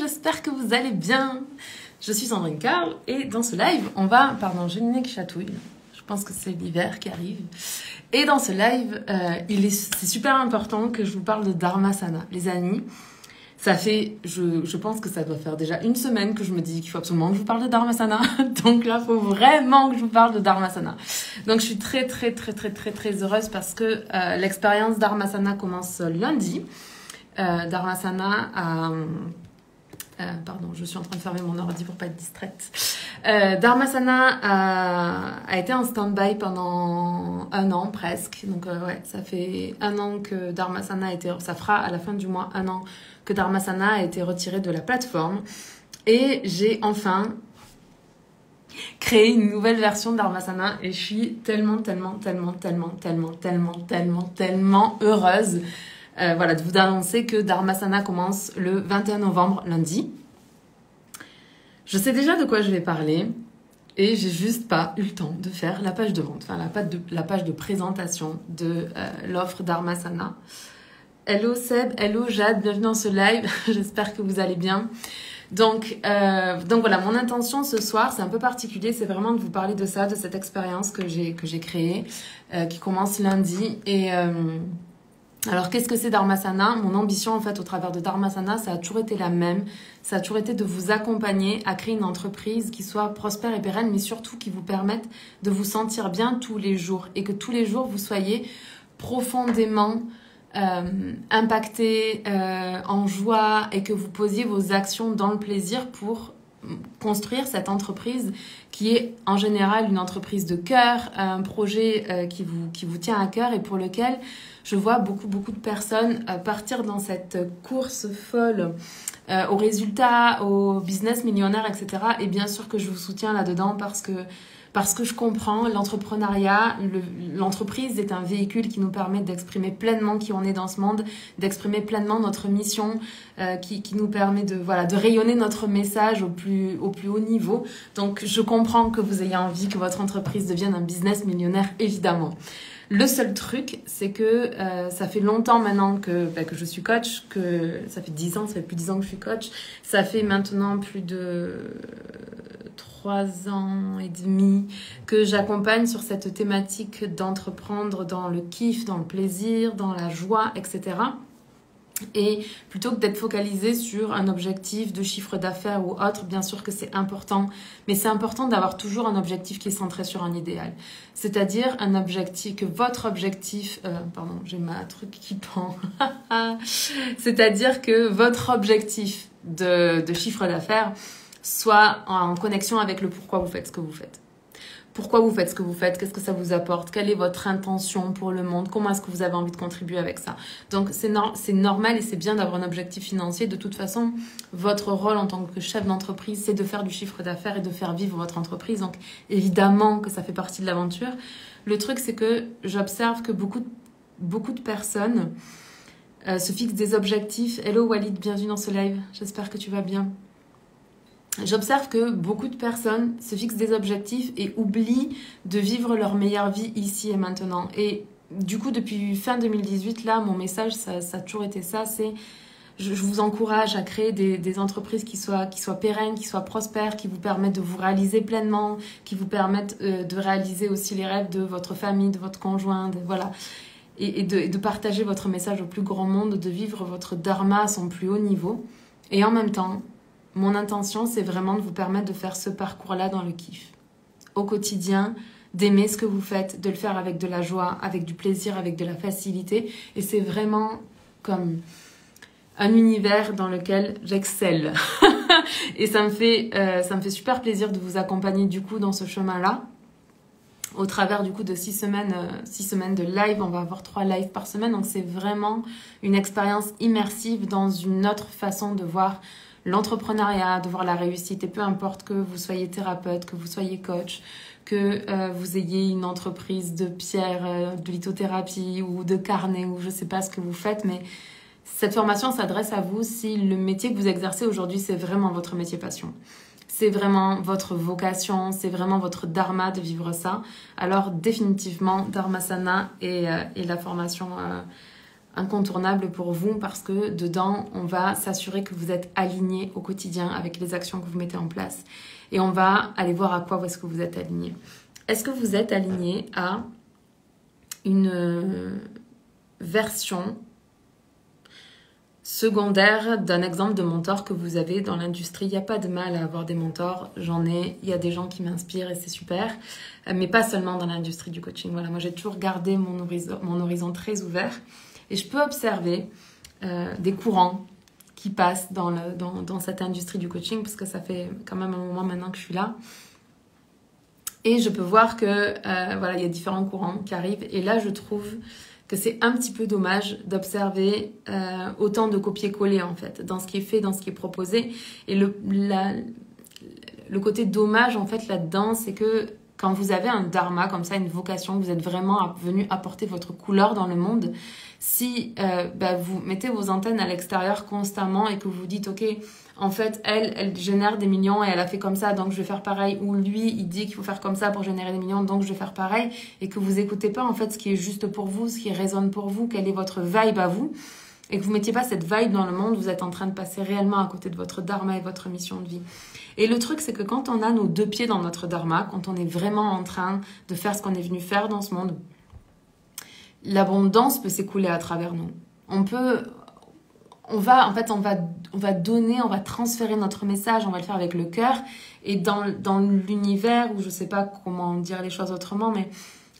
j'espère que vous allez bien. Je suis Sandrine Carl et dans ce live, on va... Pardon, j'ai le nez qui chatouille. Je pense que c'est l'hiver qui arrive. Et dans ce live, c'est super important que je vous parle de Dharmasana. Les amis, ça fait... Je pense que ça doit faire déjà une semaine que je me dis qu'il faut absolument que je vous parle de Dharmasana. Donc là, il faut vraiment que je vous parle de Dharmasana. Donc je suis très heureuse parce que l'expérience Dharmasana commence lundi. Dharmasana pardon, je suis en train de fermer mon ordi pour pas être distraite. Dharmasana a été en stand-by pendant un an presque. Donc ouais, ça fait un an que Dharmasana a été... Ça fera à la fin du mois un an que Dharmasana a été retiré de la plateforme. Et j'ai enfin créé une nouvelle version de Dharmasana. Et je suis tellement heureuse voilà, de vous annoncer que Dharmasana commence le 21 novembre, lundi. Je sais déjà de quoi je vais parler et j'ai juste pas eu le temps de faire la page de vente, enfin la page de présentation de l'offre Dharmasana. Hello Seb, hello Jade, bienvenue dans ce live, j'espère que vous allez bien. Donc voilà, mon intention ce soir, c'est un peu particulier, c'est vraiment de vous parler de ça, de cette expérience que j'ai créée, qui commence lundi. Et alors, qu'est-ce que c'est Dharmasana? Mon ambition, en fait, au travers de Dharmasana, ça a toujours été la même. Ça a toujours été de vous accompagner à créer une entreprise qui soit prospère et pérenne, mais surtout qui vous permette de vous sentir bien tous les jours et que tous les jours, vous soyez profondément impacté, en joie et que vous posiez vos actions dans le plaisir pour construire cette entreprise qui est en général une entreprise de cœur, un projet qui vous tient à cœur et pour lequel je vois beaucoup de personnes partir dans cette course folle aux résultats, au business millionnaire, etc. Et bien sûr que je vous soutiens là-dedans parce que je comprends l'entrepreneuriat, l'entreprise est un véhicule qui nous permet d'exprimer pleinement qui on est dans ce monde, d'exprimer pleinement notre mission, qui nous permet de rayonner notre message au plus haut niveau. Donc je comprends que vous ayez envie que votre entreprise devienne un business millionnaire, évidemment. Le seul truc, c'est que ça fait longtemps maintenant que je suis coach, que ça fait 10 ans, ça fait plus de 10 ans que je suis coach. Ça fait maintenant plus de 3 ans et demi que j'accompagne sur cette thématique d'entreprendre dans le kiff, dans le plaisir, dans la joie, etc. Et plutôt que d'être focalisé sur un objectif de chiffre d'affaires ou autre, bien sûr que c'est important, mais c'est important d'avoir toujours un objectif qui est centré sur un idéal. C'est-à-dire un objectif, que votre objectif... pardon, j'ai ma truc qui pend. C'est-à-dire que votre objectif de chiffre d'affaires soit en connexion avec le pourquoi vous faites ce que vous faites. Pourquoi vous faites ce que vous faites? Qu'est-ce que ça vous apporte? Quelle est votre intention pour le monde? Comment est-ce que vous avez envie de contribuer avec ça? Donc, c'est normal et c'est bien d'avoir un objectif financier. De toute façon, votre rôle en tant que chef d'entreprise, c'est de faire du chiffre d'affaires et de faire vivre votre entreprise. Donc, évidemment que ça fait partie de l'aventure. Le truc, c'est que j'observe que beaucoup de personnes se fixent des objectifs. Hello Walid, bienvenue dans ce live. J'espère que tu vas bien. J'observe que beaucoup de personnes se fixent des objectifs et oublient de vivre leur meilleure vie ici et maintenant. Et du coup, depuis fin 2018, là, mon message, ça a toujours été ça, c'est je vous encourage à créer des entreprises qui soient pérennes, qui soient prospères, qui vous permettent de vous réaliser pleinement, qui vous permettent de réaliser aussi les rêves de votre famille, de votre conjoint, voilà. Et de partager votre message au plus grand monde, de vivre votre dharma à son plus haut niveau. Et en même temps, mon intention, c'est vraiment de vous permettre de faire ce parcours-là dans le kiff. Au quotidien, d'aimer ce que vous faites, de le faire avec de la joie, avec du plaisir, avec de la facilité. Et c'est vraiment comme un univers dans lequel j'excelle. Et ça me fait super plaisir de vous accompagner du coup dans ce chemin-là. Au travers du coup de 6 semaines de live, on va avoir 3 lives par semaine. Donc c'est vraiment une expérience immersive dans une autre façon de voir l'entrepreneuriat, de voir la réussite. Et peu importe que vous soyez thérapeute, que vous soyez coach, que vous ayez une entreprise de pierre, de lithothérapie ou de carnet ou je sais pas ce que vous faites, mais cette formation s'adresse à vous si le métier que vous exercez aujourd'hui, c'est vraiment votre métier passion. C'est vraiment votre vocation, c'est vraiment votre dharma de vivre ça. Alors définitivement, Dharmasana et la formation incontournable pour vous parce que dedans, on va s'assurer que vous êtes aligné au quotidien avec les actions que vous mettez en place. Et on va aller voir à quoi est-ce que vous êtes aligné. Est-ce que vous êtes aligné à une version secondaire d'un exemple de mentor que vous avez dans l'industrie? Il n'y a pas de mal à avoir des mentors, j'en ai, il y a des gens qui m'inspirent et c'est super, mais pas seulement dans l'industrie du coaching. Voilà, moi j'ai toujours gardé mon horizon très ouvert et je peux observer des courants qui passent dans cette industrie du coaching parce que ça fait quand même un moment maintenant que je suis là. Et je peux voir que voilà, il y a différents courants qui arrivent et là je trouve que c'est un petit peu dommage d'observer autant de copier-coller en fait, dans ce qui est fait, dans ce qui est proposé. Et le côté dommage en fait là-dedans, c'est que quand vous avez un dharma comme ça, une vocation, vous êtes vraiment venu apporter votre couleur dans le monde, si vous mettez vos antennes à l'extérieur constamment et que vous vous dites ok, en fait elle génère des millions et elle a fait comme ça donc je vais faire pareil, ou lui il dit qu'il faut faire comme ça pour générer des millions donc je vais faire pareil, et que vous écoutez pas en fait ce qui est juste pour vous, ce qui résonne pour vous, quelle est votre vibe à vous, et que vous mettiez pas cette vibe dans le monde, vous êtes en train de passer réellement à côté de votre dharma et votre mission de vie. Et le truc, c'est que quand on a nos deux pieds dans notre dharma, quand on est vraiment en train de faire ce qu'on est venu faire dans ce monde, l'abondance peut s'écouler à travers nous. On va donner, on va transférer notre message, on va le faire avec le cœur. Et dans l'univers, où je sais pas comment dire les choses autrement, mais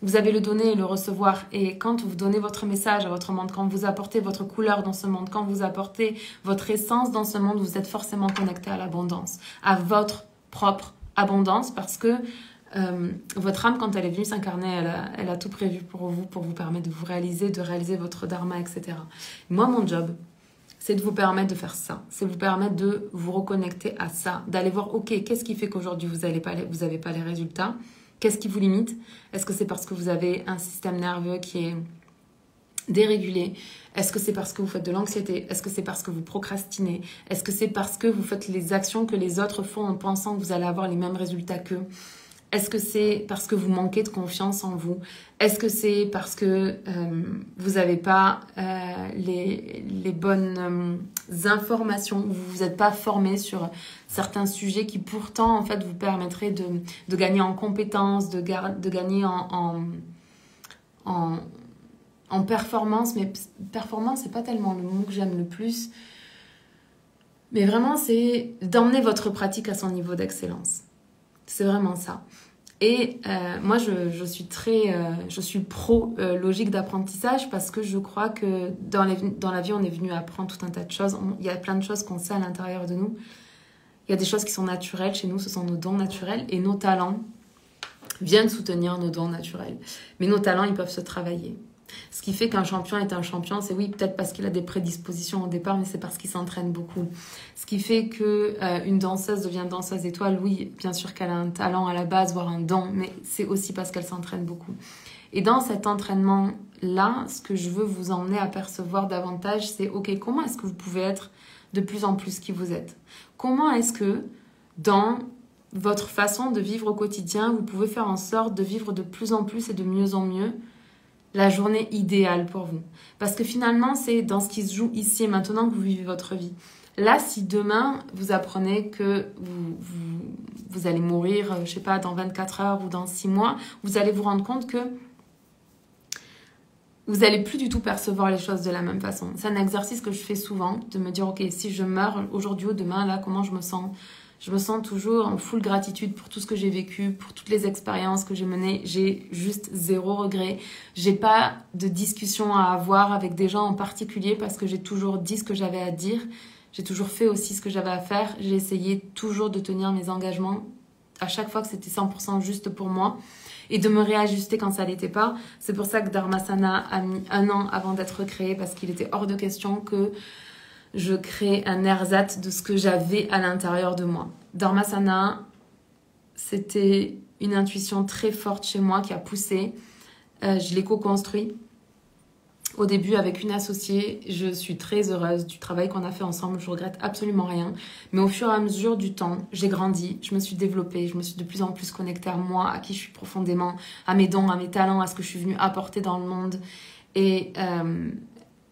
vous avez le donner et le recevoir. Et quand vous donnez votre message à votre monde, quand vous apportez votre couleur dans ce monde, quand vous apportez votre essence dans ce monde, vous êtes forcément connecté à l'abondance, à votre propre abondance, parce que votre âme, quand elle est venue s'incarner, elle a tout prévu pour vous permettre de vous réaliser, de réaliser votre dharma, etc. Moi, mon job, c'est de vous permettre de faire ça. C'est de vous permettre de vous reconnecter à ça, d'aller voir, ok, qu'est-ce qui fait qu'aujourd'hui vous n'avez pas les résultats? Qu'est-ce qui vous limite? Est-ce que c'est parce que vous avez un système nerveux qui est dérégulé? Est-ce que c'est parce que vous faites de l'anxiété? Est-ce que c'est parce que vous procrastinez? Est-ce que c'est parce que vous faites les actions que les autres font en pensant que vous allez avoir les mêmes résultats qu'eux? Est-ce que c'est parce que vous manquez de confiance en vous? Est-ce que c'est parce que vous n'avez pas les bonnes informations? Vous n'êtes pas formé sur certains sujets qui pourtant en fait vous permettraient de gagner en compétences, de gagner en performance. Mais performance, c'est pas tellement le mot que j'aime le plus. Mais vraiment, c'est d'emmener votre pratique à son niveau d'excellence. C'est vraiment ça. Et moi, je suis pro logique d'apprentissage parce que je crois que dans la vie, on est venu apprendre tout un tas de choses. Il y a plein de choses qu'on sait à l'intérieur de nous. Il y a des choses qui sont naturelles chez nous, ce sont nos dons naturels. Et nos talents viennent soutenir nos dons naturels. Mais nos talents, ils peuvent se travailler. Ce qui fait qu'un champion est un champion, c'est oui, peut-être parce qu'il a des prédispositions au départ, mais c'est parce qu'il s'entraîne beaucoup. Ce qui fait qu'une danseuse devient danseuse étoile, oui, bien sûr qu'elle a un talent à la base, voire un don, mais c'est aussi parce qu'elle s'entraîne beaucoup. Et dans cet entraînement-là, ce que je veux vous emmener à percevoir davantage, c'est ok, comment est-ce que vous pouvez être de plus en plus qui vous êtes? Comment est-ce que dans votre façon de vivre au quotidien, vous pouvez faire en sorte de vivre de plus en plus et de mieux en mieux la journée idéale pour vous? Parce que finalement, c'est dans ce qui se joue ici et maintenant que vous vivez votre vie. Là, si demain, vous apprenez que vous allez mourir, je sais pas, dans 24 heures ou dans 6 mois, vous allez vous rendre compte que vous n'allez plus du tout percevoir les choses de la même façon. C'est un exercice que je fais souvent, de me dire, ok, si je meurs aujourd'hui ou demain, là, comment je me sens? Je me sens toujours en full gratitude pour tout ce que j'ai vécu, pour toutes les expériences que j'ai menées. J'ai juste 0 regret. J'ai pas de discussion à avoir avec des gens en particulier parce que j'ai toujours dit ce que j'avais à dire. J'ai toujours fait aussi ce que j'avais à faire. J'ai essayé toujours de tenir mes engagements à chaque fois que c'était 100% juste pour moi et de me réajuster quand ça l'était pas. C'est pour ça que Dharmasana a mis 1 an avant d'être créé parce qu'il était hors de question que je crée un ersatz de ce que j'avais à l'intérieur de moi. Dharmasana, c'était une intuition très forte chez moi qui a poussé. Je l'ai co-construit. Au début, avec une associée, je suis très heureuse du travail qu'on a fait ensemble. Je regrette absolument rien. Mais au fur et à mesure du temps, j'ai grandi, je me suis développée, je me suis de plus en plus connectée à moi, à qui je suis profondément, à mes dons, à mes talents, à ce que je suis venue apporter dans le monde. Et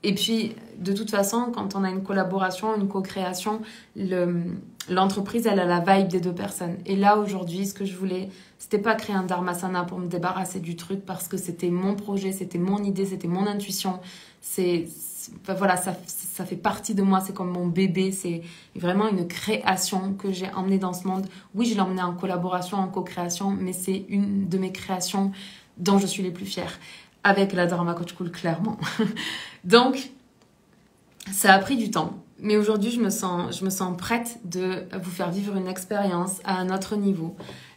Et puis, de toute façon, quand on a une collaboration, une co-création, l'entreprise, elle a la vibe des deux personnes. Et là, aujourd'hui, ce que je voulais, c'était pas créer un Dharmasana pour me débarrasser du truc parce que c'était mon projet, c'était mon idée, c'était mon intuition. Voilà, ça fait partie de moi, c'est comme mon bébé, c'est vraiment une création que j'ai emmenée dans ce monde. Oui, je l'ai emmenée en collaboration, en co-création, mais c'est une de mes créations dont je suis les plus fière. Avec la Dharma Coach School, clairement. Donc, ça a pris du temps. Mais aujourd'hui, je me sens prête de vous faire vivre une expérience à un autre niveau.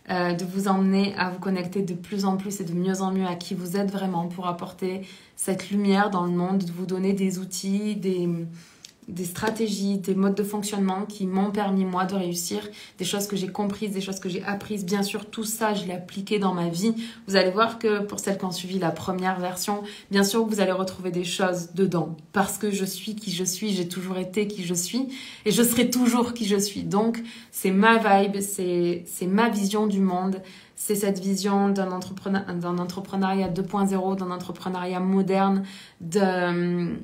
De vous emmener à vous connecter de plus en plus et de mieux en mieux à qui vous êtes vraiment pour apporter cette lumière dans le monde, de vous donner des outils, des stratégies, des modes de fonctionnement qui m'ont permis, moi, de réussir, des choses que j'ai comprises, des choses que j'ai apprises. Bien sûr, tout ça, je l'ai appliqué dans ma vie. Vous allez voir que pour celles qui ont suivi la première version, bien sûr, vous allez retrouver des choses dedans. Parce que je suis qui je suis, j'ai toujours été qui je suis et je serai toujours qui je suis. Donc, c'est ma vibe, c'est ma vision du monde. C'est cette vision d'un entrepreneuriat 2.0, d'un entrepreneuriat moderne, de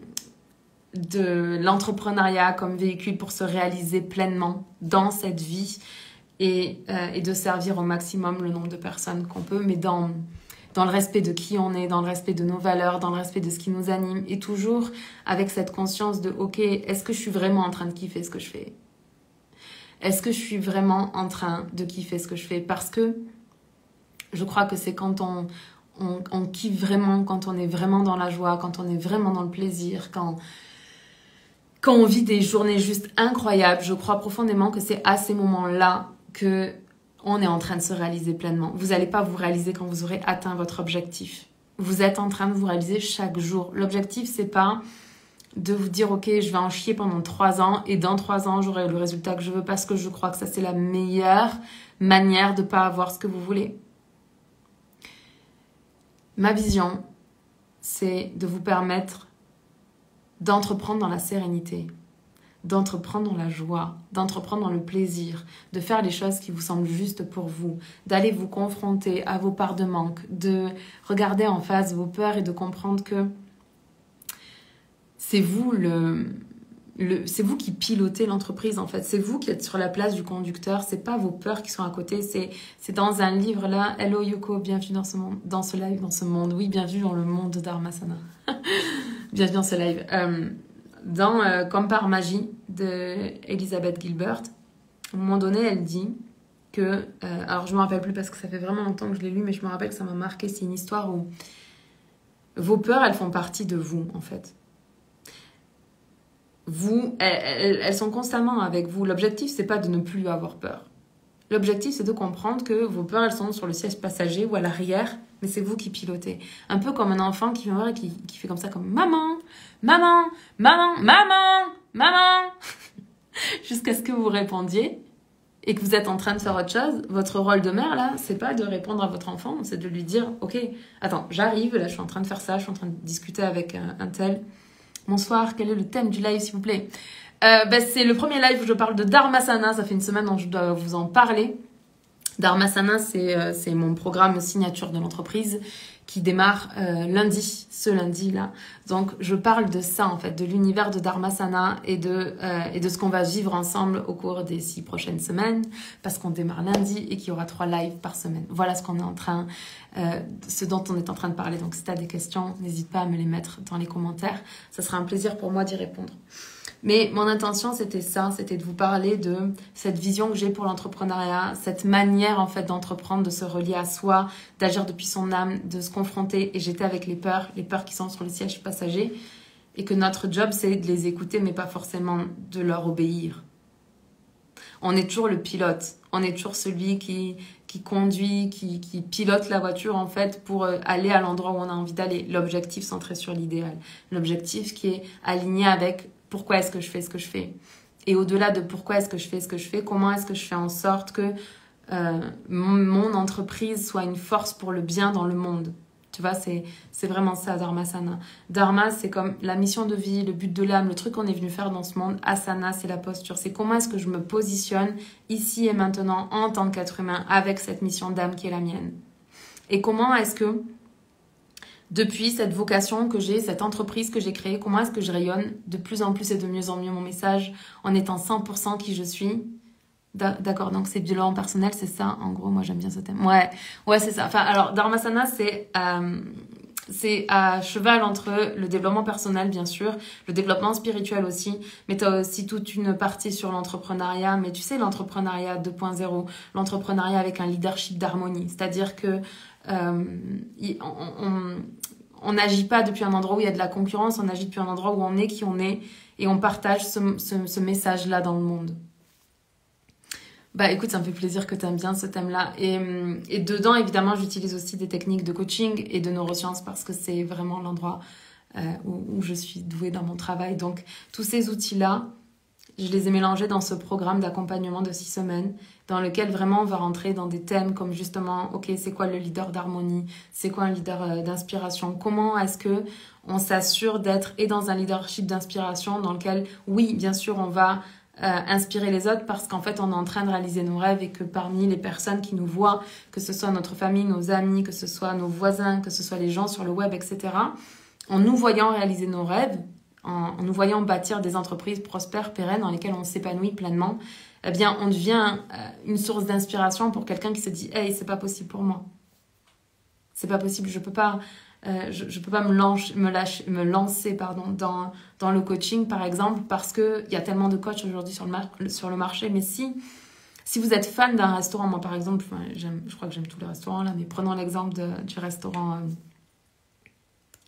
l'entrepreneuriat comme véhicule pour se réaliser pleinement dans cette vie et de servir au maximum le nombre de personnes qu'on peut, mais dans le respect de qui on est, dans le respect de nos valeurs, dans le respect de ce qui nous anime, et toujours avec cette conscience de « Ok, est-ce que je suis vraiment en train de kiffer ce que je fais ? Est-ce que je suis vraiment en train de kiffer ce que je fais ?» Parce que je crois que c'est quand on kiffe vraiment, quand on est vraiment dans la joie, quand on est vraiment dans le plaisir, quand on vit des journées juste incroyables, je crois profondément que c'est à ces moments-là que on est en train de se réaliser pleinement. Vous n'allez pas vous réaliser quand vous aurez atteint votre objectif. Vous êtes en train de vous réaliser chaque jour. L'objectif, c'est pas de vous dire « Ok, je vais en chier pendant 3 ans et dans 3 ans, j'aurai le résultat que je veux parce que je crois que ça, c'est la meilleure manière de ne pas avoir ce que vous voulez. » Ma vision, c'est de vous permettre d'entreprendre dans la sérénité, d'entreprendre dans la joie, d'entreprendre dans le plaisir, de faire les choses qui vous semblent justes pour vous, d'aller vous confronter à vos parts de manque, de regarder en face vos peurs et de comprendre que c'est vous c'est vous qui pilotez l'entreprise en fait, c'est vous qui êtes sur la place du conducteur, c'est pas vos peurs qui sont à côté, c'est dans un livre là, Hello Yoko, bienvenue dans ce monde, dans ce live, dans ce monde, oui, bienvenue dans le monde de Dharmasana. Bienvenue dans ce live. Dans Comme par magie de Elizabeth Gilbert, à un moment donné, elle dit que... alors, je ne me rappelle plus parce que ça fait vraiment longtemps que je l'ai lu, mais je me rappelle que ça m'a marqué. C'est une histoire où vos peurs, elles font partie de vous, en fait. Elles sont constamment avec vous. L'objectif, c'est pas de ne plus avoir peur. L'objectif, c'est de comprendre que vos peurs, elles sont sur le siège passager ou à l'arrière, mais c'est vous qui pilotez. Un peu comme un enfant qui vient voir et qui fait comme ça, comme « Maman, maman, maman, maman, maman !» Jusqu'à ce que vous répondiez et que vous êtes en train de faire autre chose. Votre rôle de mère, là, c'est pas de répondre à votre enfant, c'est de lui dire « Ok, attends, j'arrive, là, je suis en train de faire ça, je suis en train de discuter avec un tel. Bonsoir, quel est le thème du live, s'il vous plaît ?» c'est le premier live où je parle de Dharmasana. Ça fait une semaine dont je dois vous en parler. Dharmasana, c'est mon programme signature de l'entreprise qui démarre lundi, ce lundi-là. Donc, je parle de ça, en fait, de l'univers de Dharmasana et de ce qu'on va vivre ensemble au cours des 6 prochaines semaines, parce qu'on démarre lundi et qu'il y aura 3 lives par semaine. Voilà ce dont on est en train de parler. Donc, si tu as des questions, n'hésite pas à me les mettre dans les commentaires. Ça sera un plaisir pour moi d'y répondre. Mais mon intention, c'était ça, c'était de vous parler de cette vision que j'ai pour l'entrepreneuriat, cette manière en fait d'entreprendre, de se relier à soi, d'agir depuis son âme, de se confronter. Et j'étais avec les peurs qui sont sur le siège passager. Et que notre job, c'est de les écouter, mais pas forcément de leur obéir. On est toujours le pilote, on est toujours celui qui conduit, qui pilote la voiture en fait pour aller à l'endroit où on a envie d'aller. L'objectif centré sur l'idéal. L'objectif qui est aligné avec pourquoi est-ce que je fais ce que je fais. Et au-delà de pourquoi est-ce que je fais ce que je fais, comment est-ce que je fais en sorte que mon entreprise soit une force pour le bien dans le monde. Tu vois, c'est vraiment ça, Dharmasana. Dharma, c'est comme la mission de vie, le but de l'âme, le truc qu'on est venu faire dans ce monde. Asana, c'est la posture. C'est comment est-ce que je me positionne ici et maintenant en tant qu'être humain avec cette mission d'âme qui est la mienne. Et comment est-ce que depuis cette vocation que j'ai, cette entreprise que j'ai créée, comment est-ce que je rayonne de plus en plus et de mieux en mieux mon message en étant 100% qui je suis. D'accord, donc c'est bilan personnel, c'est ça. En gros, moi j'aime bien ce thème. Ouais, c'est ça. Enfin, alors Dharmasana, c'est à cheval entre le développement personnel, bien sûr, le développement spirituel aussi, mais tu as aussi toute une partie sur l'entrepreneuriat. Mais tu sais, l'entrepreneuriat 2.0, l'entrepreneuriat avec un leadership d'harmonie, c'est-à-dire que on n'agit pas depuis un endroit où il y a de la concurrence, on agit depuis un endroit où on est qui on est et on partage ce message-là dans le monde. Bah écoute, ça me fait plaisir que tu aimes bien ce thème-là. Et dedans, évidemment, j'utilise aussi des techniques de coaching et de neurosciences parce que c'est vraiment l'endroit où je suis douée dans mon travail. Donc, tous ces outils-là, je les ai mélangés dans ce programme d'accompagnement de 6 semaines dans lequel vraiment on va rentrer dans des thèmes comme justement, ok, c'est quoi le leader d'harmonie? C'est quoi un leader d'inspiration? Comment est-ce que on s'assure d'être et dans un leadership d'inspiration dans lequel, oui, bien sûr, on va inspirer les autres parce qu'en fait on est en train de réaliser nos rêves et que parmi les personnes qui nous voient, que ce soit notre famille, nos amis, que ce soit nos voisins, que ce soit les gens sur le web, etc., en nous voyant réaliser nos rêves, en nous voyant bâtir des entreprises prospères, pérennes, dans lesquelles on s'épanouit pleinement, eh bien on devient une source d'inspiration pour quelqu'un qui se dit « Hey, c'est pas possible pour moi. C'est pas possible, je peux pas... je peux pas me lancer dans le coaching, par exemple, parce qu'il y a tellement de coachs aujourd'hui sur le marché. Mais si vous êtes fan d'un restaurant, moi, par exemple, je crois que j'aime tous les restaurants, là, mais prenons l'exemple du restaurant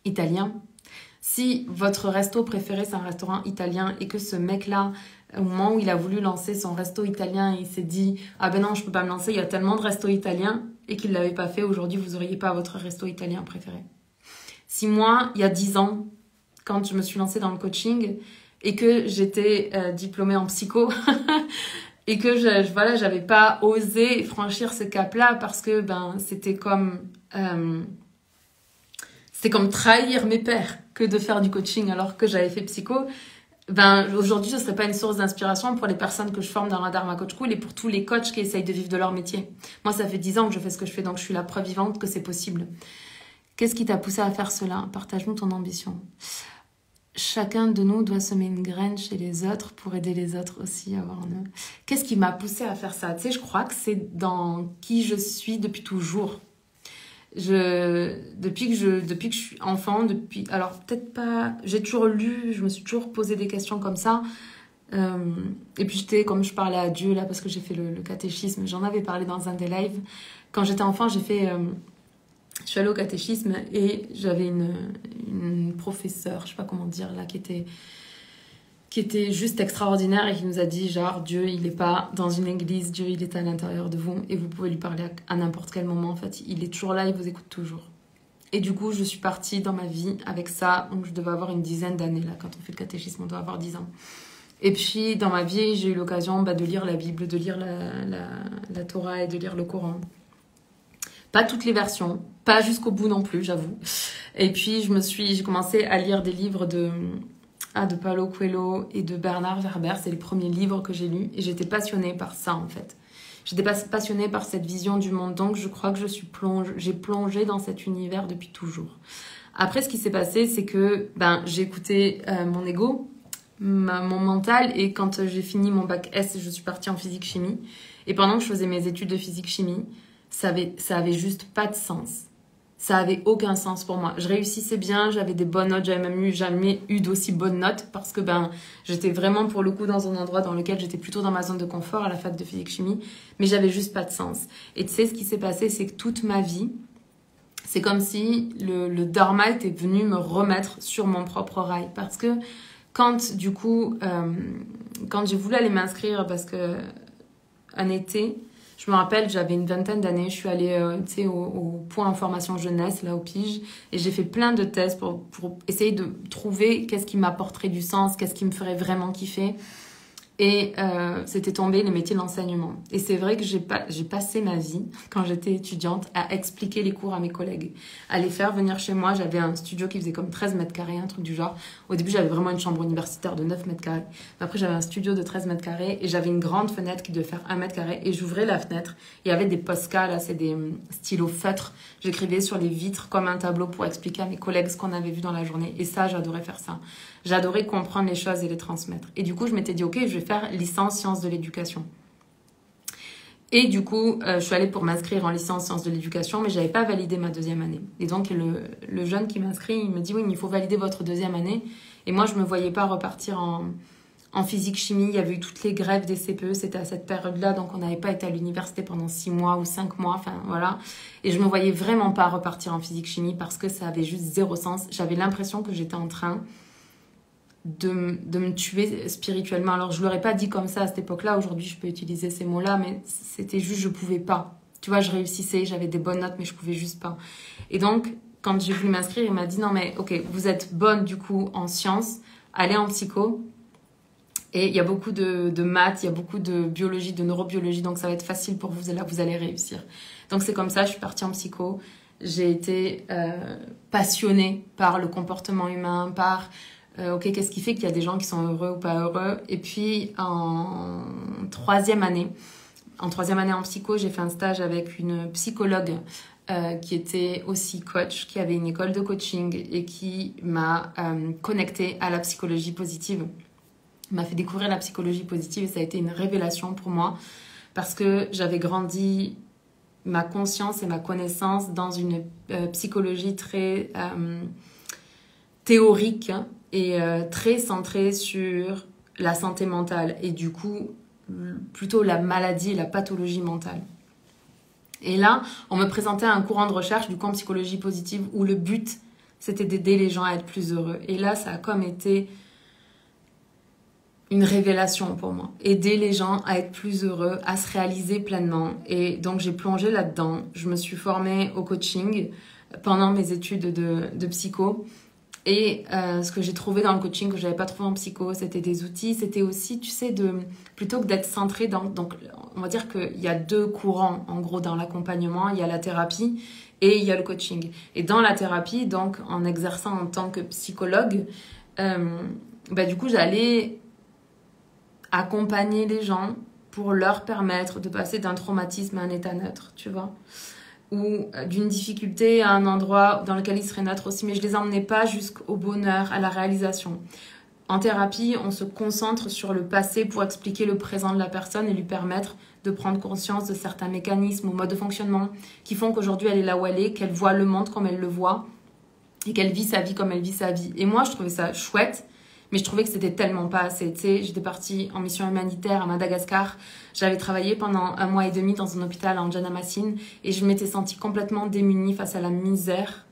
italien. Si votre resto préféré, c'est un restaurant italien et que ce mec-là, au moment où il a voulu lancer son resto italien, il s'est dit « Ah ben non, je peux pas me lancer, il y a tellement de restos italiens » et qu'il l'avait pas fait, aujourd'hui, vous n'auriez pas votre resto italien préféré. Si moi, il y a 10 ans, quand je me suis lancée dans le coaching et que j'étais diplômée en psycho et que j'avais pas osé franchir ce cap-là parce que c'était comme trahir mes pairs que de faire du coaching alors que j'avais fait psycho. Aujourd'hui, ce serait pas une source d'inspiration pour les personnes que je forme dans la Dharma Coach School et pour tous les coachs qui essayent de vivre de leur métier. Moi, ça fait 10 ans que je fais ce que je fais, donc je suis la preuve vivante que c'est possible. Qu'est-ce qui t'a poussé à faire cela? Partage-nous ton ambition. Chacun de nous doit semer une graine chez les autres pour aider les autres aussi à avoir un eux. Qu'est-ce qui m'a poussé à faire ça? Tu sais, je crois que c'est dans qui je suis depuis toujours. Depuis que je suis enfant, alors peut-être pas, j'ai toujours lu, je me suis toujours posé des questions comme ça. Et puis comme je parlais à Dieu là parce que j'ai fait le catéchisme, j'en avais parlé dans un des lives. Quand j'étais enfant, je suis allée au catéchisme et j'avais une professeure, je sais pas comment dire là, qui était juste extraordinaire et qui nous a dit genre Dieu il est pas dans une église, Dieu il est à l'intérieur de vous et vous pouvez lui parler à n'importe quel moment, en fait il est toujours là, il vous écoute toujours. Et du coup je suis partie dans ma vie avec ça, donc je devais avoir une dizaine d'années là, quand on fait le catéchisme on doit avoir 10 ans. Et puis dans ma vie j'ai eu l'occasion de lire la Bible, de lire la Torah et de lire le Coran. Pas toutes les versions, pas jusqu'au bout non plus, j'avoue. Et puis j'ai commencé à lire des livres de Paulo Coelho et de Bernard Werber. C'est les premiers livres que j'ai lus et j'étais passionnée par ça en fait. J'étais passionnée par cette vision du monde, donc je crois que j'ai plongé dans cet univers depuis toujours. Après, ce qui s'est passé, c'est que j'ai écouté mon ego, mon mental, et quand j'ai fini mon bac S, je suis partie en physique-chimie. Et pendant que je faisais mes études de physique-chimie, ça avait juste pas de sens. Ça avait aucun sens pour moi. Je réussissais bien, j'avais des bonnes notes, j'avais même jamais eu d'aussi bonnes notes parce que j'étais vraiment pour le coup dans un endroit dans lequel j'étais plutôt dans ma zone de confort à la fac de physique-chimie, mais j'avais juste pas de sens. Et tu sais ce qui s'est passé, c'est que toute ma vie, c'est comme si le Dharma était venu me remettre sur mon propre rail parce que quand j'ai voulu aller m'inscrire parce que un été, je me rappelle, j'avais une vingtaine d'années, je suis allée au point information jeunesse, là au Pige, et j'ai fait plein de tests pour essayer de trouver qu'est-ce qui m'apporterait du sens, qu'est-ce qui me ferait vraiment kiffer. Et c'était tombé le métier de l'enseignement. Et c'est vrai que j'ai passé ma vie, quand j'étais étudiante, à expliquer les cours à mes collègues, à les faire venir chez moi. J'avais un studio qui faisait comme 13 mètres carrés, un truc du genre. Au début, j'avais vraiment une chambre universitaire de 9 mètres carrés. Après, j'avais un studio de 13 mètres carrés et j'avais une grande fenêtre qui devait faire 1 mètre carré. Et j'ouvrais la fenêtre. Il y avait des Posca, là, c'est des stylos feutres. J'écrivais sur les vitres comme un tableau pour expliquer à mes collègues ce qu'on avait vu dans la journée. Et ça, j'adorais faire ça. J'adorais comprendre les choses et les transmettre. Et du coup, je m'étais dit, ok, je vais faire licence sciences de l'éducation. Et du coup, je suis allée pour m'inscrire en licence sciences de l'éducation, mais je n'avais pas validé ma 2e année. Et donc, le jeune qui m'inscrit, il me dit, oui, mais il faut valider votre 2e année. Et moi, je ne me voyais pas repartir en physique-chimie. Il y avait eu toutes les grèves des CPE, c'était à cette période-là, donc on n'avait pas été à l'université pendant 6 mois ou 5 mois, enfin voilà. Et je ne me voyais vraiment pas repartir en physique-chimie parce que ça avait juste zéro sens. J'avais l'impression que j'étais en train de me tuer spirituellement. Alors, je ne l'aurais pas dit comme ça à cette époque-là. Aujourd'hui, je peux utiliser ces mots-là, mais c'était juste, je ne pouvais pas. Tu vois, je réussissais, j'avais des bonnes notes, mais je ne pouvais juste pas. Et donc, quand j'ai voulu m'inscrire, il m'a dit, non, mais ok, vous êtes bonne du coup en sciences, allez en psycho. Et il y a beaucoup de maths, il y a beaucoup de biologie, de neurobiologie, donc ça va être facile pour vous, et là, vous allez réussir. Donc, c'est comme ça, je suis partie en psycho. J'ai été passionnée par le comportement humain, par... ok, qu'est-ce qui fait qu'il y a des gens qui sont heureux ou pas heureux? Et puis, en 3e année en psycho, j'ai fait un stage avec une psychologue qui était aussi coach, qui avait une école de coaching et qui m'a connectée à la psychologie positive. M'a fait découvrir la psychologie positive et ça a été une révélation pour moi parce que j'avais grandi ma conscience et ma connaissance dans une psychologie très théorique et très centrée sur la santé mentale et du coup plutôt la maladie et la pathologie mentale. Et là, on me présentait un courant de recherche du coup en psychologie positive où le but c'était d'aider les gens à être plus heureux. Et là, ça a comme été une révélation pour moi. Aider les gens à être plus heureux, à se réaliser pleinement. Et donc, j'ai plongé là-dedans. Je me suis formée au coaching pendant mes études de psycho. Et ce que j'ai trouvé dans le coaching que je n'avais pas trouvé en psycho, c'était des outils. C'était aussi, tu sais, plutôt que d'être centré dans... Donc, on va dire qu'il y a 2 courants, en gros, dans l'accompagnement. Il y a la thérapie et il y a le coaching. Et dans la thérapie, donc, en exerçant en tant que psychologue, du coup, j'allais accompagner les gens pour leur permettre de passer d'un traumatisme à un état neutre, tu vois, ou d'une difficulté à un endroit dans lequel ils seraient neutres aussi, mais je les emmenais pas jusqu'au bonheur, à la réalisation. En thérapie, on se concentre sur le passé pour expliquer le présent de la personne et lui permettre de prendre conscience de certains mécanismes ou modes de fonctionnement qui font qu'aujourd'hui elle est là où elle est, qu'elle voit le monde comme elle le voit et qu'elle vit sa vie comme elle vit sa vie. Et moi, je trouvais ça chouette. Mais je trouvais que c'était tellement pas assez. Tu sais, j'étais partie en mission humanitaire à Madagascar. J'avais travaillé pendant 1 mois et demi dans un hôpital en Djanamassine et je m'étais sentie complètement démunie face à la misère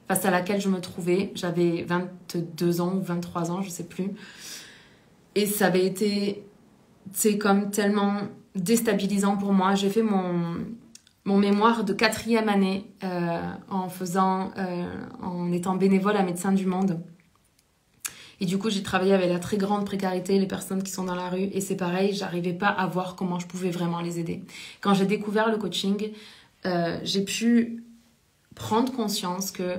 face à laquelle je me trouvais. J'avais 22 ans ou 23 ans, je sais plus. Et ça avait été, c'est comme tellement déstabilisant pour moi. J'ai fait mon mémoire de 4e année en étant bénévole à Médecins du Monde. Et du coup, j'ai travaillé avec la très grande précarité, les personnes qui sont dans la rue. Et c'est pareil, j'arrivais pas à voir comment je pouvais vraiment les aider. Quand j'ai découvert le coaching, j'ai pu prendre conscience que,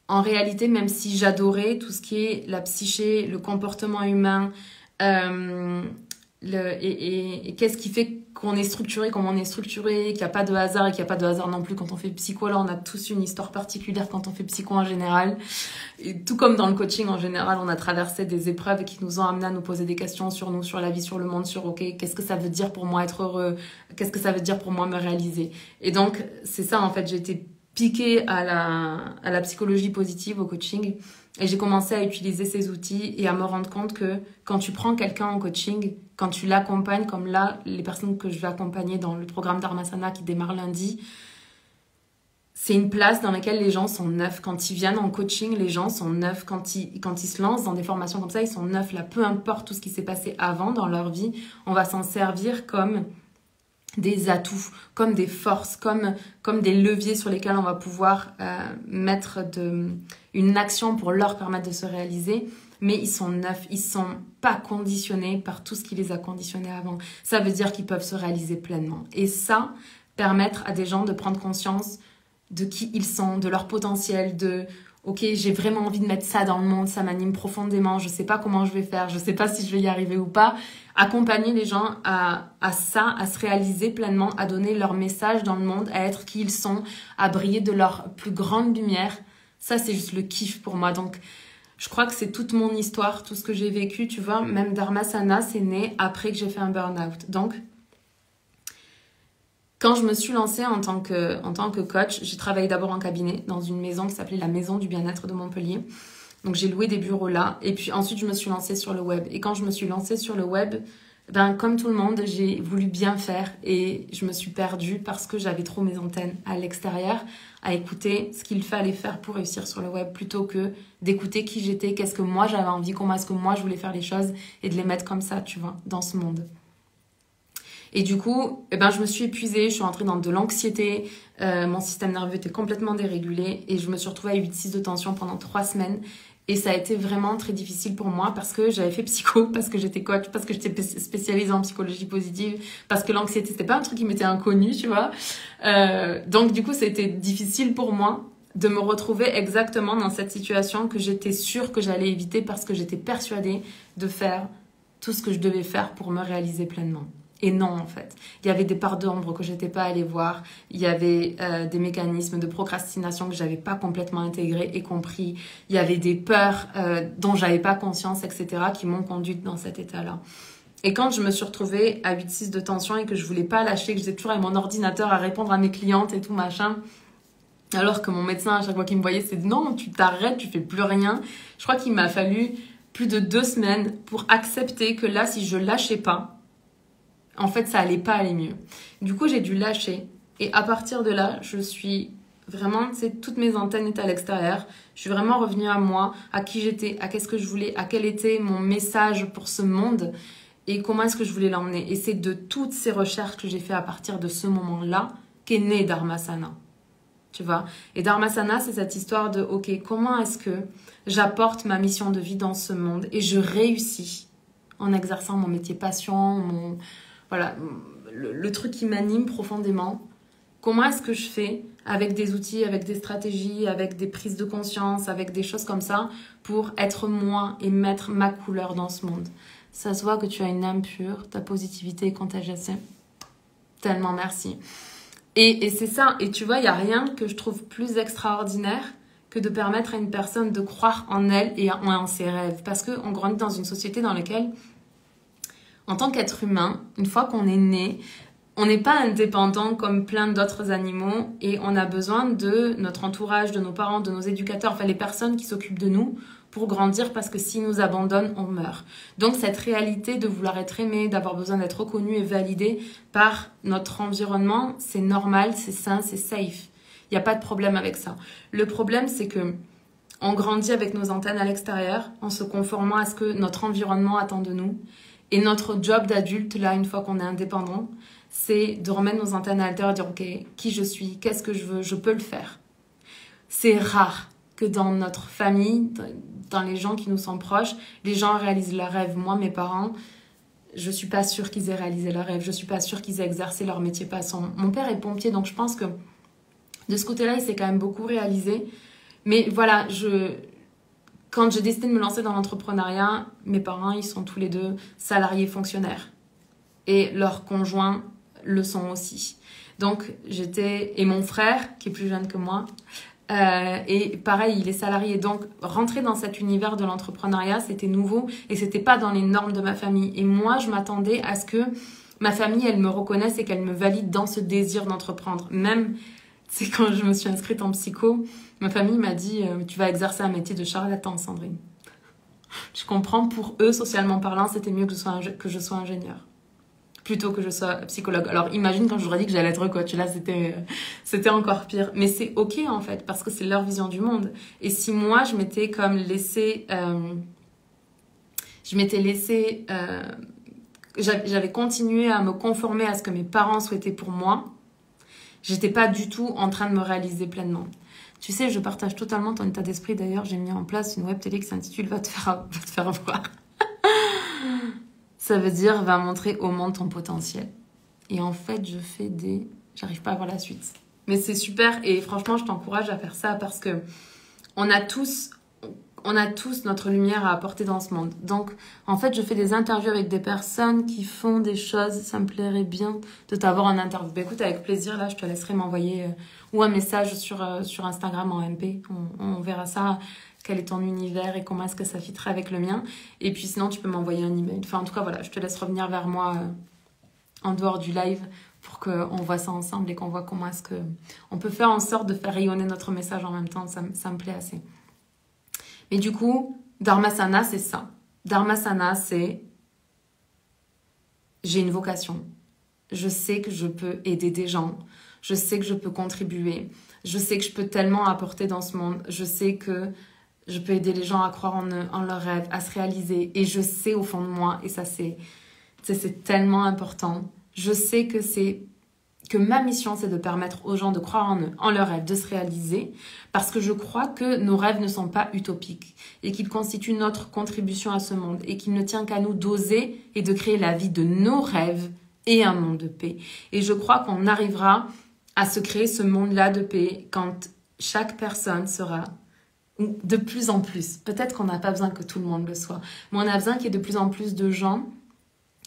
en réalité, même si j'adorais tout ce qui est la psyché, le comportement humain, et qu'est-ce qui fait qu'on est structuré comme on est structuré, qu'il n'y a pas de hasard et qu'il n'y a pas de hasard non plus quand on fait psycho. Là, on a tous une histoire particulière quand on fait psycho en général. Et tout comme dans le coaching en général, on a traversé des épreuves qui nous ont amené à nous poser des questions sur nous, sur la vie, sur le monde, sur ok, qu'est-ce que ça veut dire pour moi être heureux, qu'est-ce que ça veut dire pour moi me réaliser. Et donc, c'est ça en fait, j'ai été piquée à la psychologie positive, au coaching. Et j'ai commencé à utiliser ces outils et à me rendre compte que quand tu prends quelqu'un en coaching, quand tu l'accompagnes, comme là, les personnes que je vais accompagner dans le programme Dharmasana qui démarre lundi, c'est une place dans laquelle les gens sont neufs. Quand ils viennent en coaching, les gens sont neufs. Quand ils se lancent dans des formations comme ça, ils sont neufs. Là, peu importe tout ce qui s'est passé avant dans leur vie, on va s'en servir comme des atouts, comme des forces, comme des leviers sur lesquels on va pouvoir mettre une action pour leur permettre de se réaliser. mais ils sont neufs, ils sont pas conditionnés par tout ce qui les a conditionnés avant. Ça veut dire qu'ils peuvent se réaliser pleinement. Et ça, permettre à des gens de prendre conscience de qui ils sont, de leur potentiel, de ok, j'ai vraiment envie de mettre ça dans le monde, ça m'anime profondément, je sais pas comment je vais faire, je sais pas si je vais y arriver ou pas. Accompagner les gens à ça, à se réaliser pleinement, à donner leur message dans le monde, à être qui ils sont, à briller de leur plus grande lumière. Ça, c'est juste le kiff pour moi. Donc, je crois que c'est toute mon histoire, tout ce que j'ai vécu, tu vois. Même Dharmasana, c'est né après que j'ai fait un burn-out. Donc, quand je me suis lancée en tant que coach, j'ai travaillé d'abord en cabinet dans une maison qui s'appelait la Maison du Bien-être de Montpellier. Donc j'ai loué des bureaux là et puis ensuite je me suis lancée sur le web. Et quand je me suis lancée sur le web, ben, comme tout le monde, j'ai voulu bien faire et je me suis perdue parce que j'avais trop mes antennes à l'extérieur à écouter ce qu'il fallait faire pour réussir sur le web plutôt que d'écouter qui j'étais, qu'est-ce que moi j'avais envie, comment est-ce que moi je voulais faire les choses et de les mettre comme ça, tu vois, dans ce monde. Et du coup, je me suis épuisée, je suis rentrée dans de l'anxiété, mon système nerveux était complètement dérégulé et je me suis retrouvée à 8-6 de tension pendant 3 semaines. Et ça a été vraiment très difficile pour moi parce que j'avais fait psycho, parce que j'étais coach, parce que j'étais spécialisée en psychologie positive, parce que l'anxiété, c'était pas un truc qui m'était inconnu, tu vois. Donc du coup, c'était difficile pour moi de me retrouver exactement dans cette situation que j'étais sûre que j'allais éviter parce que j'étais persuadée de faire tout ce que je devais faire pour me réaliser pleinement. Et non, en fait. Il y avait des parts d'ombre que j'étais pas allée voir. Il y avait des mécanismes de procrastination que j'avais pas complètement intégrés et compris. Il y avait des peurs dont j'avais pas conscience, etc., qui m'ont conduite dans cet état-là. Et quand je me suis retrouvée à 8-6 de tension et que je voulais pas lâcher, que j'étais toujours avec mon ordinateur à répondre à mes clientes et tout, machin, alors que mon médecin, à chaque fois qu'il me voyait, c'est non, tu t'arrêtes, tu fais plus rien. Je crois qu'il m'a fallu plus de 2 semaines pour accepter que là, si je lâchais pas, en fait, ça allait pas aller mieux. Du coup, j'ai dû lâcher. Et à partir de là, je suis vraiment, toutes mes antennes étaient à l'extérieur. Je suis vraiment revenue à moi, à qui j'étais, à qu'est-ce que je voulais, à quel était mon message pour ce monde et comment est-ce que je voulais l'emmener. Et c'est de toutes ces recherches que j'ai fait à partir de ce moment-là qu'est né Dharmasana. Tu vois? Et Dharmasana, c'est cette histoire de, ok, comment est-ce que j'apporte ma mission de vie dans ce monde et je réussis en exerçant mon métier passion, voilà, le truc qui m'anime profondément. Comment est-ce que je fais avec des outils, avec des stratégies, avec des prises de conscience, avec des choses comme ça pour être moi et mettre ma couleur dans ce monde. Ça se voit que tu as une âme pure, ta positivité est contagieuse. Tellement merci. Et c'est ça. Et tu vois, il n'y a rien que je trouve plus extraordinaire que de permettre à une personne de croire en elle et en ses rêves. Parce qu'on grandit dans une société dans laquelle en tant qu'être humain, une fois qu'on est né, on n'est pas indépendant comme plein d'autres animaux et on a besoin de notre entourage, de nos parents, de nos éducateurs, enfin les personnes qui s'occupent de nous pour grandir parce que s'ils nous abandonnent, on meurt. Donc cette réalité de vouloir être aimé, d'avoir besoin d'être reconnu et validé par notre environnement, c'est normal, c'est sain, c'est safe. Il n'y a pas de problème avec ça. Le problème, c'est que on grandit avec nos antennes à l'extérieur en se conformant à ce que notre environnement attend de nous. Et notre job d'adulte, là, une fois qu'on est indépendant, c'est de remettre nos antennes à l'intérieur et dire, ok, qui je suis, qu'est-ce que je veux, je peux le faire. C'est rare que dans notre famille, dans les gens qui nous sont proches, les gens réalisent leurs rêves. Moi, mes parents, je suis pas sûre qu'ils aient réalisé leurs rêves, je suis pas sûre qu'ils aient exercé leur métier passion. Mon père est pompier, donc je pense que de ce côté-là, il s'est quand même beaucoup réalisé. Mais voilà, quand j'ai décidé de me lancer dans l'entrepreneuriat, mes parents, ils sont tous les deux salariés fonctionnaires. Et leurs conjoints le sont aussi. Donc, et mon frère, qui est plus jeune que moi, et pareil, il est salarié. Donc, rentrer dans cet univers de l'entrepreneuriat, c'était nouveau et c'était pas dans les normes de ma famille. Et moi, je m'attendais à ce que ma famille, elle me reconnaisse et qu'elle me valide dans ce désir d'entreprendre. Même, c'est quand je me suis inscrite en psycho, ma famille m'a dit « Tu vas exercer un métier de charlatan, Sandrine. » Je comprends, pour eux, socialement parlant, c'était mieux que je sois ingénieure plutôt que je sois psychologue. Alors imagine quand je leur ai dit que j'allais être coach, là c'était encore pire. Mais c'est ok en fait, parce que c'est leur vision du monde. Et si moi je m'étais comme j'avais continué à me conformer à ce que mes parents souhaitaient pour moi, j'étais pas du tout en train de me réaliser pleinement. Tu sais, je partage totalement ton état d'esprit. D'ailleurs, j'ai mis en place une web télé qui s'intitule Va te faire voir. Ça veut dire va montrer au monde ton potentiel. Et en fait, j'arrive pas à voir la suite. Mais c'est super et franchement, je t'encourage à faire ça parce que on a tous notre lumière à apporter dans ce monde. Donc, en fait, je fais des interviews avec des personnes qui font des choses. Ça me plairait bien de t'avoir en interview. Bah, écoute, avec plaisir, là, je te laisserai m'envoyer ou un message sur Instagram en MP. On verra ça, quel est ton univers et comment est-ce que ça fitterait avec le mien. Et puis sinon, tu peux m'envoyer un email. Enfin, en tout cas, voilà, je te laisse revenir vers moi en dehors du live pour qu'on voit ça ensemble et qu'on voit comment est-ce qu'on peut faire en sorte de faire rayonner notre message en même temps. Ça me plaît assez. Mais du coup, Dharmasana, c'est ça. Dharmasana, c'est j'ai une vocation. Je sais que je peux aider des gens. Je sais que je peux contribuer. Je sais que je peux tellement apporter dans ce monde. Je sais que je peux aider les gens à croire en leurs rêves, à se réaliser. Et je sais au fond de moi, et ça c'est tellement important, je sais que ma mission, c'est de permettre aux gens de croire en eux, en leurs rêves, de se réaliser, parce que je crois que nos rêves ne sont pas utopiques et qu'ils constituent notre contribution à ce monde et qu'il ne tient qu'à nous d'oser et de créer la vie de nos rêves et un monde de paix. Et je crois qu'on arrivera à se créer ce monde-là de paix quand chaque personne sera de plus en plus. Peut-être qu'on n'a pas besoin que tout le monde le soit, mais on a besoin qu'il y ait de plus en plus de gens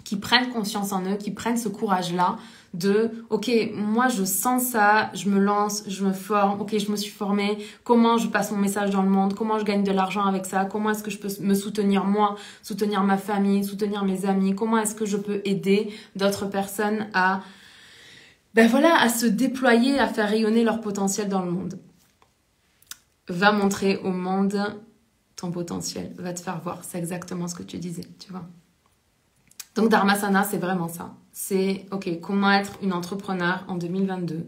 qui prennent conscience en eux, qui prennent ce courage-là de « Ok, moi je sens ça, je me lance, je me forme, ok, je me suis formée, comment je passe mon message dans le monde, comment je gagne de l'argent avec ça, comment est-ce que je peux me soutenir moi, soutenir ma famille, soutenir mes amis, comment est-ce que je peux aider d'autres personnes à, à se déployer, à faire rayonner leur potentiel dans le monde. » Va montrer au monde ton potentiel, va te faire voir, c'est exactement ce que tu disais, tu vois. Donc Dharmasana, c'est vraiment ça. C'est, ok, comment être une entrepreneur en 2022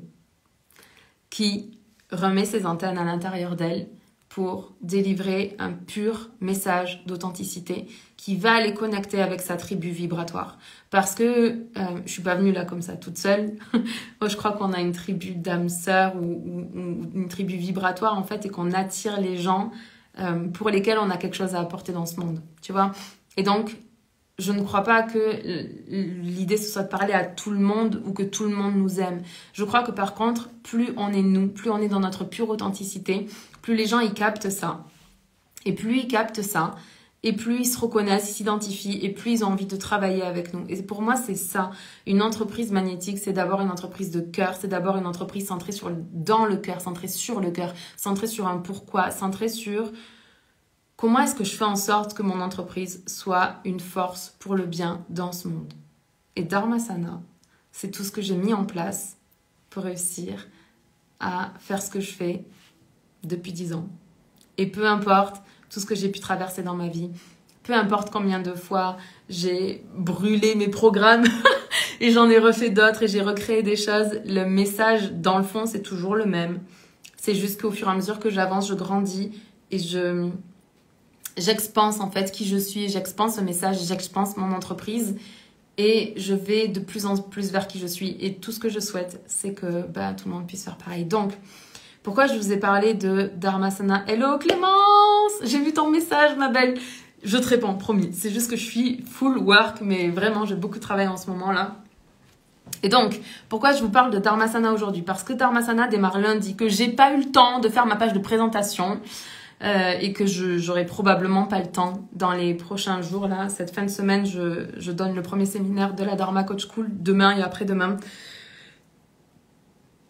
qui remet ses antennes à l'intérieur d'elle pour délivrer un pur message d'authenticité qui va aller connecter avec sa tribu vibratoire. Parce que je suis pas venue là comme ça toute seule. Moi, je crois qu'on a une tribu d'âmes sœurs ou une tribu vibratoire en fait et qu'on attire les gens pour lesquels on a quelque chose à apporter dans ce monde. Tu vois ? Et donc, je ne crois pas que l'idée ce soit de parler à tout le monde ou que tout le monde nous aime. Je crois que par contre, plus on est nous, plus on est dans notre pure authenticité, plus les gens ils captent ça. Et plus ils captent ça, et plus ils se reconnaissent, ils s'identifient, et plus ils ont envie de travailler avec nous. Et pour moi, c'est ça. Une entreprise magnétique, c'est d'abord une entreprise de cœur, c'est d'abord une entreprise centrée dans le cœur, centrée sur le cœur, centrée sur un pourquoi, centrée sur... Comment est-ce que je fais en sorte que mon entreprise soit une force pour le bien dans ce monde? Et Dharmasana, c'est tout ce que j'ai mis en place pour réussir à faire ce que je fais depuis 10 ans. Et peu importe tout ce que j'ai pu traverser dans ma vie, peu importe combien de fois j'ai brûlé mes programmes et j'en ai refait d'autres et j'ai recréé des choses, le message dans le fond, c'est toujours le même. C'est juste qu'au fur et à mesure que j'avance, je grandis et j'expanse en fait qui je suis, j'expanse ce message, j'expanse mon entreprise et je vais de plus en plus vers qui je suis. Et tout ce que je souhaite, c'est que tout le monde puisse faire pareil. Donc, pourquoi je vous ai parlé de Dharmasana? Hello Clémence! J'ai vu ton message, ma belle. Je te réponds, promis. C'est juste que je suis full work, mais vraiment, j'ai beaucoup de travail en ce moment-là. Et donc, pourquoi je vous parle de Dharmasana aujourd'hui? Parce que Dharmasana démarre lundi, que j'ai pas eu le temps de faire ma page de présentation. Et que j'aurai probablement pas le temps dans les prochains jours là. Cette fin de semaine, je donne le premier séminaire de la Dharma Coach School demain et après-demain.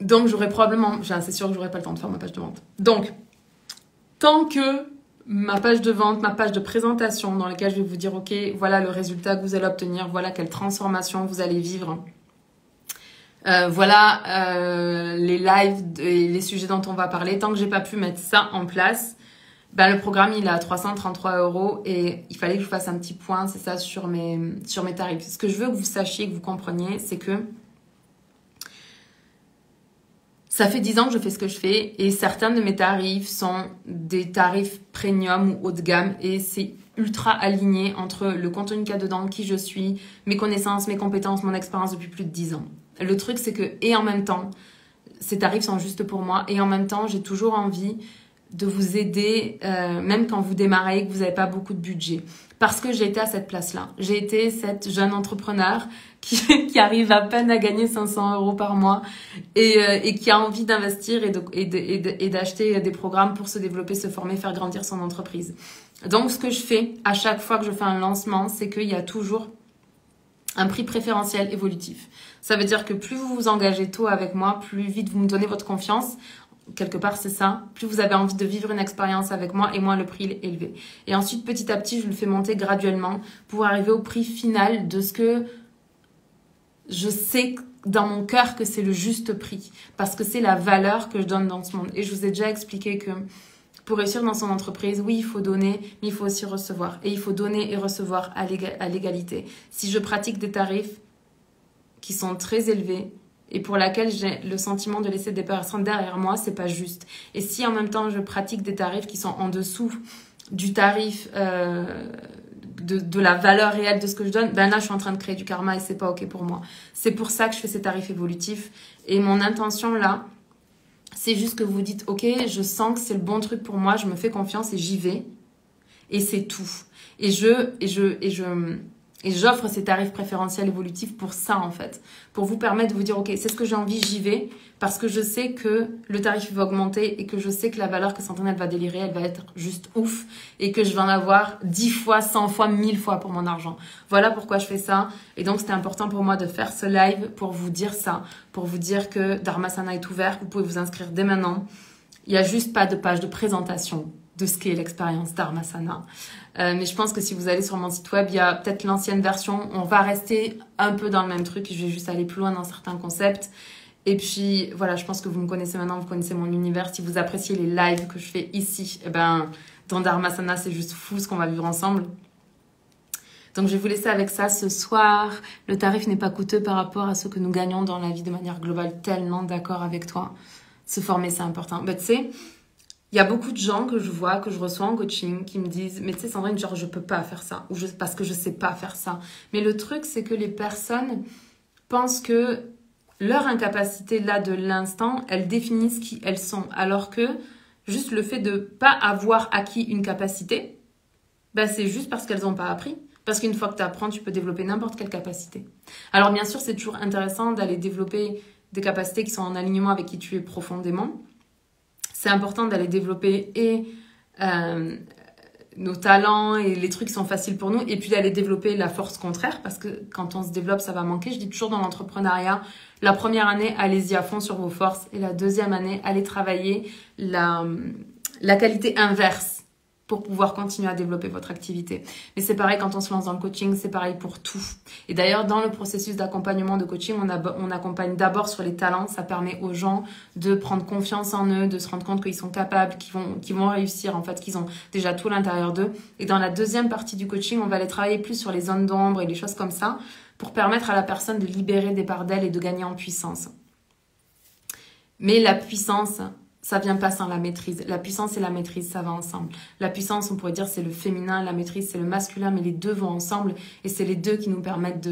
Donc j'aurai probablement, c'est sûr que j'aurai pas le temps de faire ma page de vente. Donc, tant que ma page de vente, ma page de présentation dans laquelle je vais vous dire ok, voilà le résultat que vous allez obtenir, voilà quelle transformation vous allez vivre. Voilà les lives et les sujets dont on va parler. Tant que j'ai pas pu mettre ça en place, le programme, il est à 333 € et il fallait que je fasse un petit point, c'est ça, sur mes tarifs. Ce que je veux que vous sachiez, que vous compreniez, c'est que ça fait 10 ans que je fais ce que je fais et certains de mes tarifs sont des tarifs premium ou haut de gamme et c'est ultra aligné entre le contenu qu'il y a dedans, qui je suis, mes connaissances, mes compétences, mon expérience depuis plus de 10 ans. Le truc, c'est que, et en même temps, ces tarifs sont juste pour moi. Et en même temps, j'ai toujours envie de vous aider, même quand vous démarrez et que vous n'avez pas beaucoup de budget. Parce que j'ai été à cette place-là. J'ai été cette jeune entrepreneur qui arrive à peine à gagner 500 € par mois et qui a envie d'investir et d'acheter des programmes pour se développer, se former, faire grandir son entreprise. Donc, ce que je fais à chaque fois que je fais un lancement, c'est qu'il y a toujours un prix préférentiel évolutif. Ça veut dire que plus vous vous engagez tôt avec moi, plus vite vous me donnez votre confiance. Quelque part, c'est ça. Plus vous avez envie de vivre une expérience avec moi et moins le prix est élevé. Et ensuite, petit à petit, je le fais monter graduellement pour arriver au prix final de ce que je sais dans mon cœur que c'est le juste prix. Parce que c'est la valeur que je donne dans ce monde. Et je vous ai déjà expliqué que pour réussir dans son entreprise, oui, il faut donner, mais il faut aussi recevoir. Et il faut donner et recevoir à l'égalité. Si je pratique des tarifs qui sont très élevés, et pour laquelle j'ai le sentiment de laisser des personnes derrière moi, c'est pas juste. Et si en même temps je pratique des tarifs qui sont en dessous du tarif de la valeur réelle de ce que je donne, ben là je suis en train de créer du karma et c'est pas ok pour moi. C'est pour ça que je fais ces tarifs évolutifs. Et mon intention là, c'est juste que vous dites ok, je sens que c'est le bon truc pour moi, je me fais confiance et j'y vais. Et c'est tout. Et j'offre ces tarifs préférentiels évolutifs pour ça, en fait. Pour vous permettre de vous dire, OK, c'est ce que j'ai envie, j'y vais. Parce que je sais que le tarif va augmenter et que je sais que la valeur que Sandrine, elle va délirer, elle va être juste ouf. Et que je vais en avoir 10 fois, 100 fois, 1000 fois pour mon argent. Voilà pourquoi je fais ça. Et donc, c'était important pour moi de faire ce live pour vous dire ça. Pour vous dire que Dharmasana est ouvert. Vous pouvez vous inscrire dès maintenant. Il n'y a juste pas de page de présentation de ce qu'est l'expérience Dharmasana. Mais je pense que si vous allez sur mon site web, il y a peut-être l'ancienne version. On va rester un peu dans le même truc. Je vais juste aller plus loin dans certains concepts. Et puis, voilà, je pense que vous me connaissez maintenant, vous connaissez mon univers. Si vous appréciez les lives que je fais ici, eh ben, dans Dharmasana, c'est juste fou ce qu'on va vivre ensemble. Donc, je vais vous laisser avec ça ce soir. Le tarif n'est pas coûteux par rapport à ce que nous gagnons dans la vie de manière globale. Tellement d'accord avec toi. Se former, c'est important. Tu sais, il y a beaucoup de gens que je vois, que je reçois en coaching, qui me disent « Mais tu sais, Sandrine, genre, je peux pas faire ça. » ou parce que je sais pas faire ça. Mais le truc, c'est que les personnes pensent que leur incapacité, là, de l'instant, elles définissent qui elles sont. Alors que juste le fait de pas avoir acquis une capacité, ben, c'est juste parce qu'elles n'ont pas appris. Parce qu'une fois que tu apprends, tu peux développer n'importe quelle capacité. Alors, bien sûr, c'est toujours intéressant d'aller développer des capacités qui sont en alignement avec qui tu es profondément. C'est important d'aller développer nos talents et les trucs qui sont faciles pour nous, et puis d'aller développer la force contraire, parce que quand on se développe, ça va manquer. Je dis toujours dans l'entrepreneuriat, la première année, allez-y à fond sur vos forces, et la deuxième année, allez travailler la qualité inverse pour pouvoir continuer à développer votre activité. Mais c'est pareil quand on se lance dans le coaching, c'est pareil pour tout. Et d'ailleurs, dans le processus d'accompagnement de coaching, on accompagne d'abord sur les talents. Ça permet aux gens de prendre confiance en eux, de se rendre compte qu'ils sont capables, qu'ils vont réussir, en fait, qu'ils ont déjà tout à l'intérieur d'eux. Et dans la deuxième partie du coaching, on va aller travailler plus sur les zones d'ombre et les choses comme ça pour permettre à la personne de libérer des parts d'elle et de gagner en puissance. Mais la puissance, ça vient pas sans la maîtrise. La puissance et la maîtrise, ça va ensemble. La puissance, on pourrait dire, c'est le féminin. La maîtrise, c'est le masculin. Mais les deux vont ensemble. Et c'est les deux qui nous permettent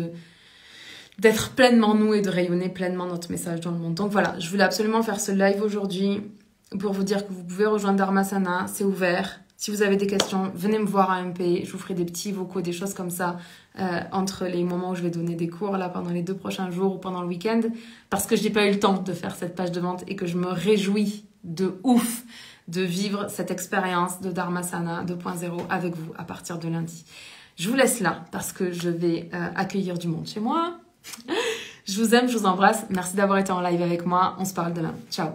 d'être pleinement nous et de rayonner pleinement notre message dans le monde. Donc voilà, je voulais absolument faire ce live aujourd'hui pour vous dire que vous pouvez rejoindre Dharmasana. C'est ouvert. Si vous avez des questions, venez me voir à MP. Je vous ferai des petits vocaux, des choses comme ça entre les moments où je vais donner des cours là pendant les 2 prochains jours ou pendant le week-end. Parce que je n'ai pas eu le temps de faire cette page de vente et que je me réjouis de ouf de vivre cette expérience de Dharmasana 2.0 avec vous à partir de lundi. Je vous laisse là parce que je vais accueillir du monde chez moi. Je vous aime, je vous embrasse. Merci d'avoir été en live avec moi. On se parle demain. Ciao.